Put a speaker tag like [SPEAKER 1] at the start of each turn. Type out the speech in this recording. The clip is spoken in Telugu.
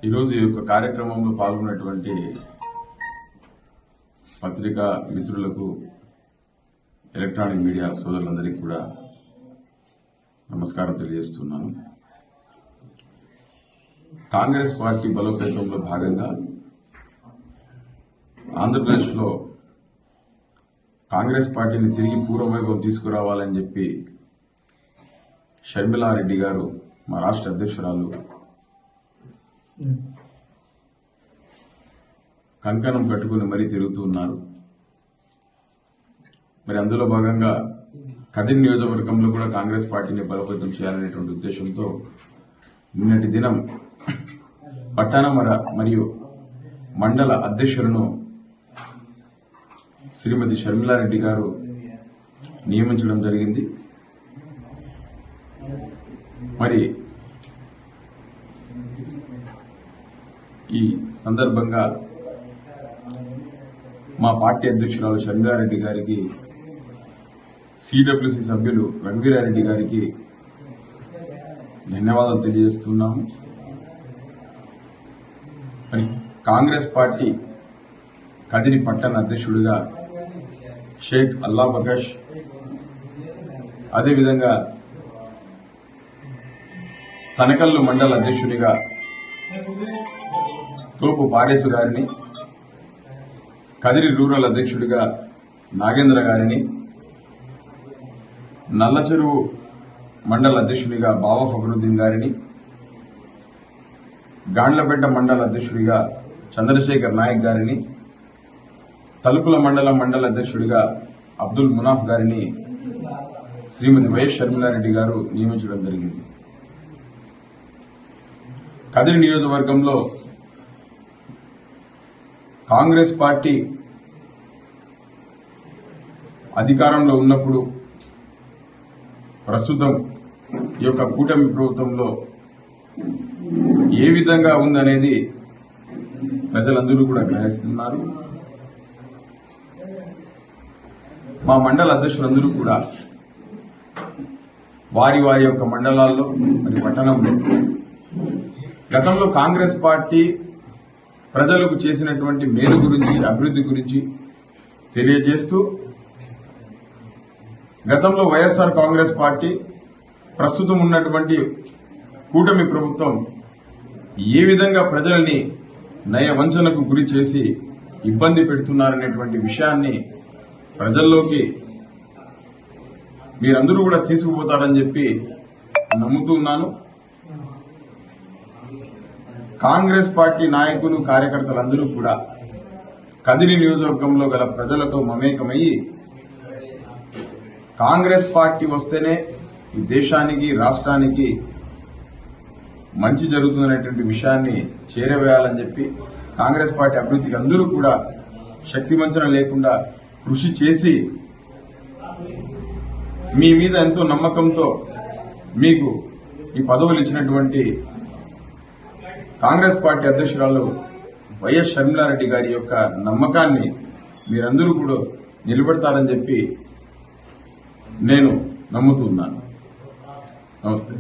[SPEAKER 1] ఈరోజు ఈ యొక్క కార్యక్రమంలో పాల్గొన్నటువంటి పత్రికా మిత్రులకు, ఎలక్ట్రానిక్ మీడియా సోదరులందరికీ కూడా నమస్కారం తెలియజేస్తున్నాను. కాంగ్రెస్ పార్టీ బలోపేతంలో భాగంగా ఆంధ్రప్రదేశ్లో కాంగ్రెస్ పార్టీని తిరిగి పూర్వవైభవం తీసుకురావాలని చెప్పి షర్మిలారెడ్డి గారు, మా రాష్ట్ర అధ్యక్షురాలు, కంకణం కట్టుకుని మరీ తిరుగుతూ ఉన్నారు. మరి అందులో భాగంగా కదిరి నియోజకవర్గంలో కూడా కాంగ్రెస్ పార్టీని బలోపేతం చేయాలనేటువంటి ఉద్దేశంతో నిన్నటి దినం పట్టణ మరియు మండల అధ్యక్షులను శ్రీమతి షర్మిలారెడ్డి గారు నియమించడం జరిగింది. మరి ఈ సందర్భంగా మా పార్టీ అధ్యక్షురాలు షర్మిలారెడ్డి గారికి, సిడబ్ల్యూసీ సభ్యులు రఘువీరారెడ్డి గారికి ధన్యవాదాలు తెలియజేస్తున్నాము. మరి కాంగ్రెస్ పార్టీ కదిరి పట్టణ అధ్యక్షుడిగా షేక్ అల్లా ప్రకాష్, అదేవిధంగా తనకల్లు మండల అధ్యక్షుడిగా తోపు పారేసు గారిని, కదిరి రూరల్ అధ్యక్షుడిగా నాగేంద్ర గారిని, నల్లచెరువు మండల అధ్యక్షుడిగా బావ ఫక్రుద్దీన్ గారిని, గాండ్లపేట మండల అధ్యక్షుడిగా చంద్రశేఖర్ నాయక్ గారిని, తలుపుల మండల అధ్యక్షుడిగా అబ్దుల్ మునాఫ్ గారిని శ్రీమతి వైఎస్ షర్మిలారెడ్డి గారు నియమించడం జరిగింది. కదిరి నియోజకవర్గంలో కాంగ్రెస్ పార్టీ అధికారంలో ఉన్నప్పుడు, ప్రస్తుతం ఈ యొక్క కూటమి ప్రభుత్వంలో ఏ విధంగా ఉందనేది ప్రజలందరూ కూడా గ్రహిస్తున్నారు. మా మండల అధ్యక్షులందరూ కూడా వారి యొక్క మండలాల్లో మరి పట్టణంలో గతంలో కాంగ్రెస్ పార్టీ ప్రజలకు చేసినటువంటి మేలు గురించి, అభివృద్ధి గురించి తెలియజేస్తూ, గతంలో వైఎస్ఆర్ కాంగ్రెస్ పార్టీ, ప్రస్తుతం ఉన్నటువంటి కూటమి ప్రభుత్వం ఏ విధంగా ప్రజల్ని నయవంచనకు గురి చేసి ఇబ్బంది పెడుతున్నారనేటువంటి విషయాన్ని ప్రజల్లోకి మీరందరూ కూడా తీసుకుపోతారని చెప్పి నమ్ముతున్నాను. కాంగ్రెస్ పార్టీ నాయకులు, కార్యకర్తలందరూ కూడా కదిరి నియోజకవర్గంలో గల ప్రజలతో మమేకమయ్యి కాంగ్రెస్ పార్టీ వస్తేనే ఈ దేశానికి, రాష్ట్రానికి మంచి జరుగుతుందనేటువంటి విషయాన్ని చేరవేయాలని చెప్పి కాంగ్రెస్ పార్టీ అభివృద్ధికి అందరూ కూడా శక్తివంచన లేకుండా కృషి చేసి మీ మీద ఎంతో నమ్మకంతో మీకు ఈ పదవులు ఇచ్చినటువంటి కాంగ్రెస్ పార్టీ అధ్యక్షురాలు వైఎస్ షర్మిలారెడ్డి గారి యొక్క నమ్మకాన్ని మీరందరూ కూడా నిలబెడతారని చెప్పి నేను నమ్ముతున్నాను. నమస్తే.